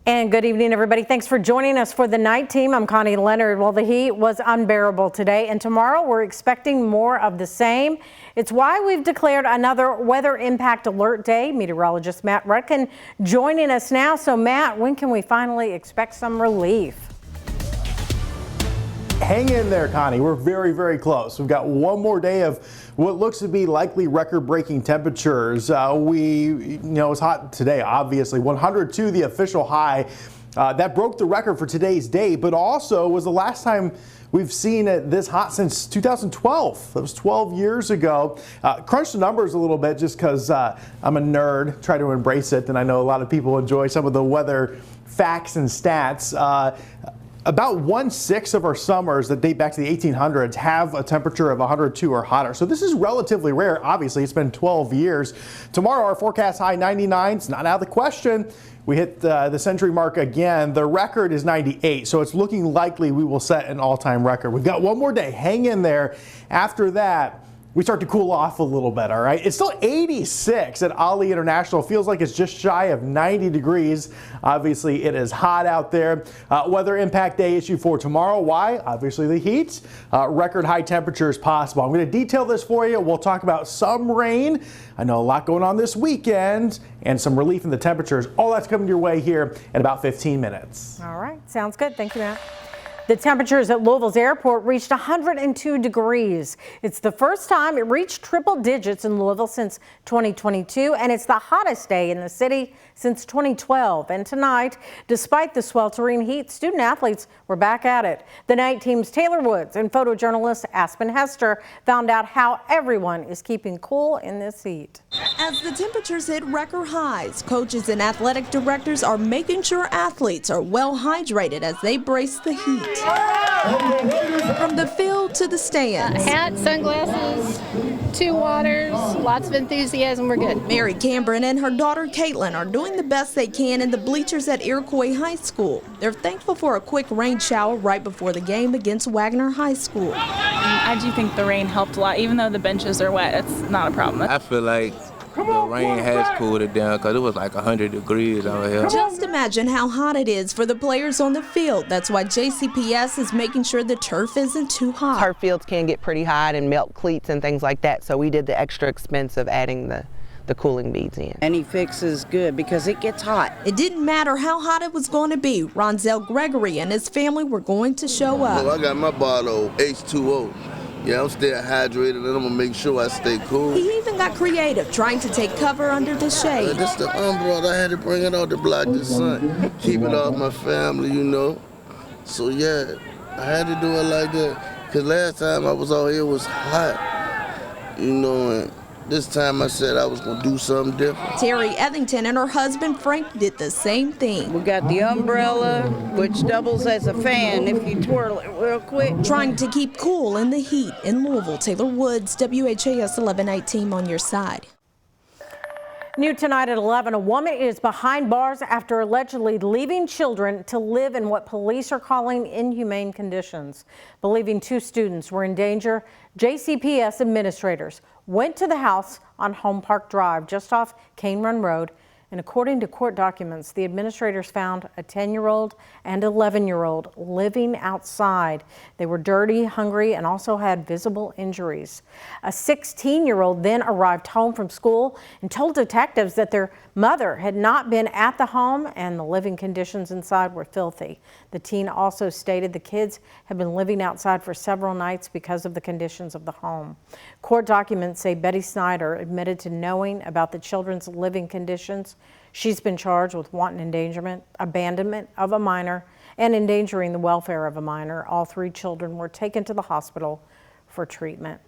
And good evening, everybody. Thanks for joining us for the night team. I'm Connie Leonard. Well, the heat was unbearable today, and tomorrow we're expecting more of the same. It's why we've declared another weather impact alert day. Meteorologist Matt Rutkin joining us now. So, Matt, when can we finally expect some relief? Hang in there, Connie. We're very, very close. We've got one more day of what looks to be likely record-breaking temperatures. It's hot today, obviously. 102, the official high. That broke the record for today's day, but also was the last time we've seen it this hot since 2012. That was 12 years ago. Crunch the numbers a little bit just because I'm a nerd, try to embrace it, and I know a lot of people enjoy some of the weather facts and stats. About 1/6 of our summers that date back to the 1800s have a temperature of 102 or hotter. So this is relatively rare. Obviously, it's been 12 years. Tomorrow, our forecast high 99. It's not out of the question. We hit the century mark again. The record is 98, so it's looking likely we will set an all-time record. We've got one more day. Hang in there. After that, we start to cool off a little bit, all right? It's still 86 at Albany International. Feels like it's just shy of 90 degrees. Obviously, it is hot out there. Weather impact day issue for tomorrow. Why? Obviously, the heat. Record high temperatures possible. I'm going to detail this for you. We'll talk about some rain. I know a lot going on this weekend and some relief in the temperatures. All that's coming your way here in about 15 minutes. All right. Sounds good. Thank you, Matt. The temperatures at Louisville's airport reached 102 degrees. It's the first time it reached triple digits in Louisville since 2022, and it's the hottest day in the city since 2012. And tonight, despite the sweltering heat, student athletes were back at it. The night team's Taylor Woods and photojournalist Aspen Hester found out how everyone is keeping cool in this heat. As the temperatures hit record highs, coaches and athletic directors are making sure athletes are well hydrated as they brace the heat. From the field to the stands. Hat, sunglasses, 2 waters, lots of enthusiasm, we're good. Mary Cameron and her daughter Caitlin are doing the best they can in the bleachers at Iroquois High School. They're thankful for a quick rain shower right before the game against Wagner High School. I do think the rain helped a lot. Even though the benches are wet, it's not a problem. I feel like the rain has cooled it down because it was like 100 degrees out here. Just imagine how hot it is for the players on the field. That's why JCPS is making sure the turf isn't too hot. Turf fields can get pretty hot and melt cleats and things like that, so we did the extra expense of adding the cooling beads in. Any fix is good because it gets hot. It didn't matter how hot it was going to be. Ronzel Gregory and his family were going to show up. I got my bottle of H2O. Yeah, I'm staying hydrated and I'm gonna make sure I stay cool. He even got creative, trying to take cover under the shade. This the umbrella, I had to bring it out to block the sun. Keep it off my family, you know. So yeah, I had to do it like that. Cause last time I was out here, it was hot, you know, and this time I said I was going to do something different. Terry Ethington and her husband Frank did the same thing. We got the umbrella, which doubles as a fan if you twirl it real quick. Trying to keep cool in the heat in Louisville. Taylor Woods, WHAS 11 on your side. New tonight at 11, a woman is behind bars after allegedly leaving children to live in what police are calling inhumane conditions. Believing 2 students were in danger, JCPS administrators went to the house on Home Park Drive just off Cane Run Road. And according to court documents, the administrators found a 10-year-old and 11-year-old living outside. They were dirty, hungry, and also had visible injuries. A 16-year-old then arrived home from school and told detectives that their mother had not been at the home and the living conditions inside were filthy. The teen also stated the kids had been living outside for several nights because of the conditions of the home. Court documents say Betty Snyder admitted to knowing about the children's living conditions. She's been charged with wanton endangerment, abandonment of a minor, and endangering the welfare of a minor. All 3 children were taken to the hospital for treatment.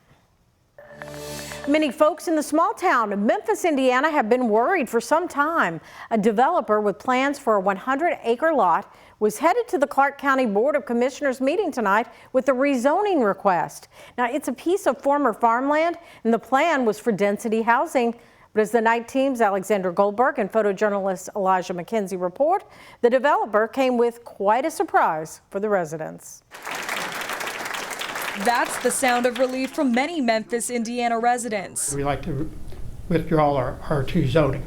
Many folks in the small town of Memphis, Indiana have been worried for some time. A developer with plans for a 100-acre lot was headed to the Clark County Board of Commissioners meeting tonight with a rezoning request. Now, it's a piece of former farmland, and the plan was for density housing. But as the night team's Alexander Goldberg and photojournalist Elijah McKenzie report, the developer came with quite a surprise for the residents. That's the sound of relief from many Memphis, Indiana residents. We like to withdraw our R2 zoning.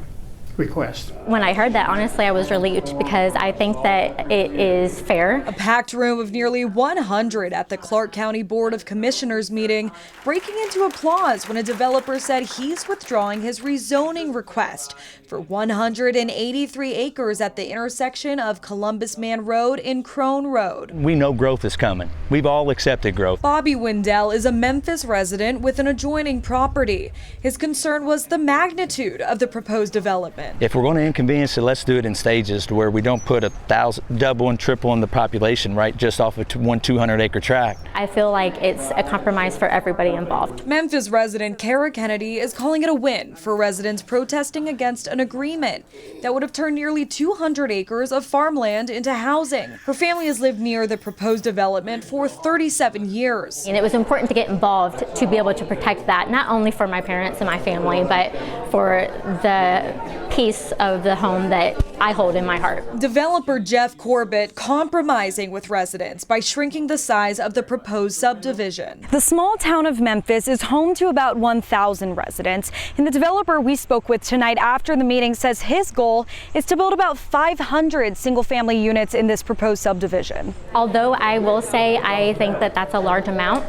request. When I heard that, honestly, I was relieved because I think that it is fair. A packed room of nearly 100 at the Clark County Board of Commissioners meeting, breaking into applause when a developer said he's withdrawing his rezoning request for 183 acres at the intersection of Columbus Man Road and Crone Road. We know growth is coming. We've all accepted growth. Bobby Wendell is a Memphis resident with an adjoining property. His concern was the magnitude of the proposed development. If we're going to inconvenience it, let's do it in stages to where we don't put 1,000, double and triple in the population right just off of one 200-acre tract. I feel like it's a compromise for everybody involved. Memphis resident Kara Kennedy is calling it a win for residents protesting against an agreement that would have turned nearly 200 acres of farmland into housing. Her family has lived near the proposed development for 37 years. And it was important to get involved to be able to protect that, not only for my parents and my family, but for the piece of the home that I hold in my heart. Developer Jeff Corbett compromising with residents by shrinking the size of the proposed subdivision. The small town of Memphis is home to about 1,000 residents, and the developer we spoke with tonight after the meeting says his goal is to build about 500 single-family units in this proposed subdivision. Although I will say I think that that's a large amount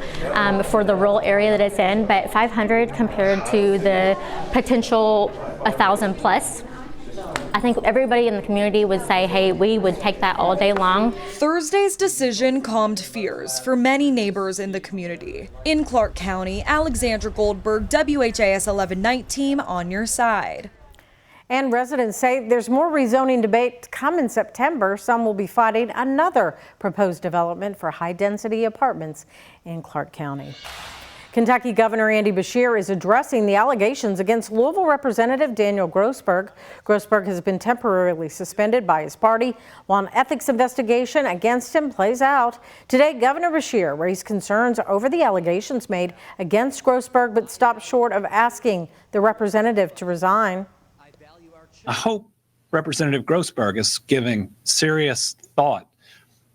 for the rural area that it's in, but 500 compared to the potential 1,000 plus, I think everybody in the community would say, hey, we would take that all day long. Thursday's decision calmed fears for many neighbors in the community. In Clark County, Alexandra Goldberg, WHAS11 Night Team on your side. And residents say there's more rezoning debate to come in September. Some will be fighting another proposed development for high-density apartments in Clark County. Kentucky Governor Andy Beshear is addressing the allegations against Louisville Representative Daniel Grossberg. Grossberg has been temporarily suspended by his party while an ethics investigation against him plays out. Today, Governor Beshear raised concerns over the allegations made against Grossberg, but stopped short of asking the representative to resign. I hope Representative Grossberg is giving serious thought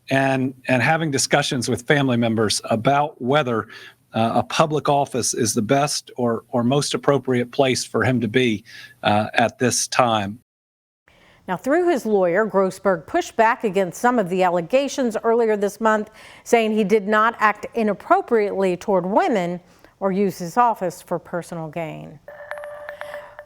and having discussions with family members about whether a public office is the best or most appropriate place for him to be at this time. Now, through his lawyer, Grossberg pushed back against some of the allegations earlier this month, saying he did not act inappropriately toward women or use his office for personal gain.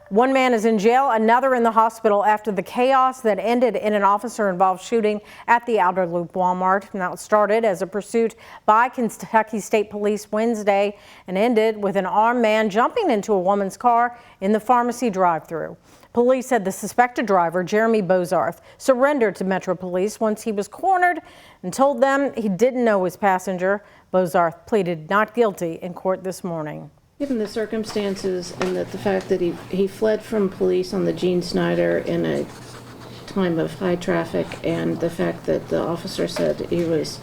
One man is in jail, another in the hospital after the chaos that ended in an officer-involved shooting at the Outer Loop Walmart. Now, it started as a pursuit by Kentucky State Police Wednesday and ended with an armed man jumping into a woman's car in the pharmacy drive-thru. Police said the suspected driver, Jeremy Bozarth, surrendered to Metro Police once he was cornered and told them he didn't know his passenger. Bozarth pleaded not guilty in court this morning. Given the circumstances and that the fact that he fled from police on the Gene Snyder in a time of high traffic, and the fact that the officer said he was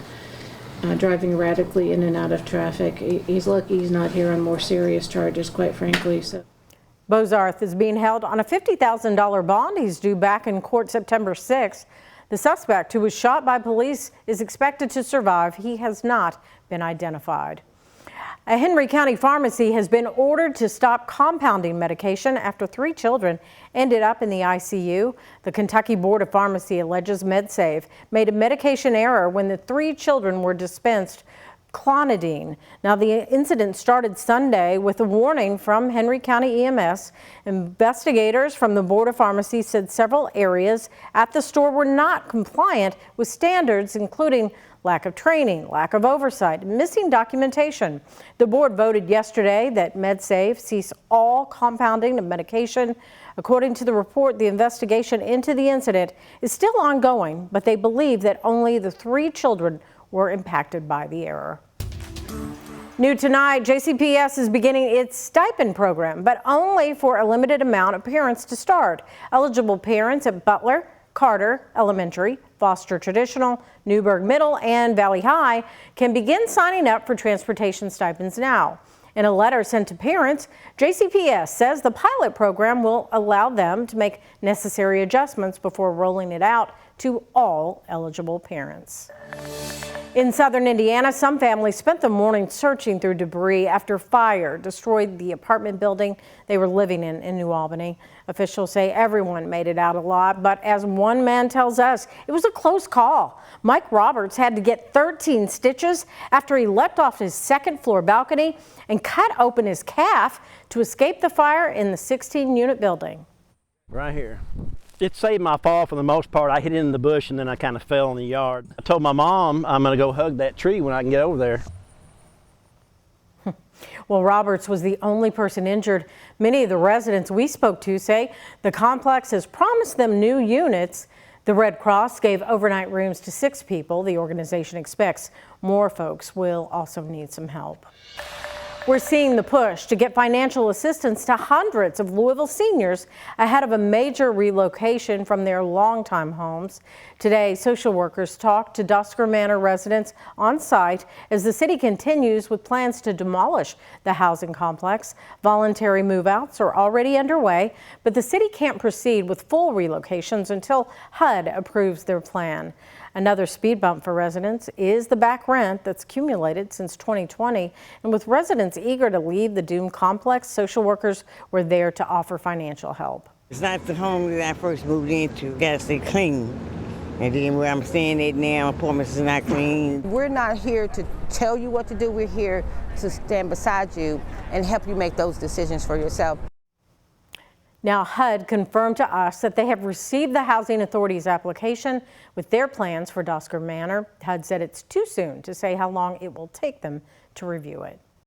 driving erratically in and out of traffic, he's lucky he's not here on more serious charges, quite frankly. So, Bozarth is being held on a $50,000 bond. He's due back in court September 6th. The suspect, who was shot by police, is expected to survive. He has not been identified. A Henry County pharmacy has been ordered to stop compounding medication after 3 children ended up in the ICU. The Kentucky Board of Pharmacy alleges MedSafe made a medication error when the 3 children were dispensed clonidine. Now, the incident started Sunday with a warning from Henry County EMS. Investigators from the Board of Pharmacy said several areas at the store were not compliant with standards, including lack of training, lack of oversight, missing documentation. The board voted yesterday that MedSafe cease all compounding of medication. According to the report, the investigation into the incident is still ongoing, but they believe that only the 3 children were impacted by the error. New tonight, JCPS is beginning its stipend program, but only for a limited amount of parents to start. Eligible parents at Butler, Carter Elementary, Foster Traditional, Newburgh Middle, and Valley High can begin signing up for transportation stipends now. In a letter sent to parents, JCPS says the pilot program will allow them to make necessary adjustments before rolling it out to all eligible parents. In southern Indiana, some families spent the morning searching through debris after fire destroyed the apartment building they were living in New Albany. Officials say everyone made it out alive, but as one man tells us, it was a close call. Mike Roberts had to get 13 stitches after he leapt off his second-floor balcony and cut open his calf to escape the fire in the 16-unit building. Right here. It saved my fall for the most part. I hit it in the bush and then I kind of fell in the yard. I told my mom I'm going to go hug that tree when I can get over there. Well, Roberts was the only person injured. Many of the residents we spoke to say the complex has promised them new units. The Red Cross gave overnight rooms to 6 people. The organization expects more folks will also need some help. We're seeing the push to get financial assistance to hundreds of Louisville seniors ahead of a major relocation from their longtime homes. Today, social workers talked to Dusker Manor residents on site as the city continues with plans to demolish the housing complex. Voluntary move-outs are already underway, but the city can't proceed with full relocations until HUD approves their plan. Another speed bump for residents is the back rent that's accumulated since 2020. And with residents eager to leave the doomed complex, social workers were there to offer financial help. It's not the home that I first moved into. Gotta stay clean. And then where I'm staying at now, apartments is not clean. We're not here to tell you what to do. We're here to stand beside you and help you make those decisions for yourself. Now, HUD confirmed to us that they have received the Housing Authority's application with their plans for Dusker Manor. HUD said it's too soon to say how long it will take them to review it.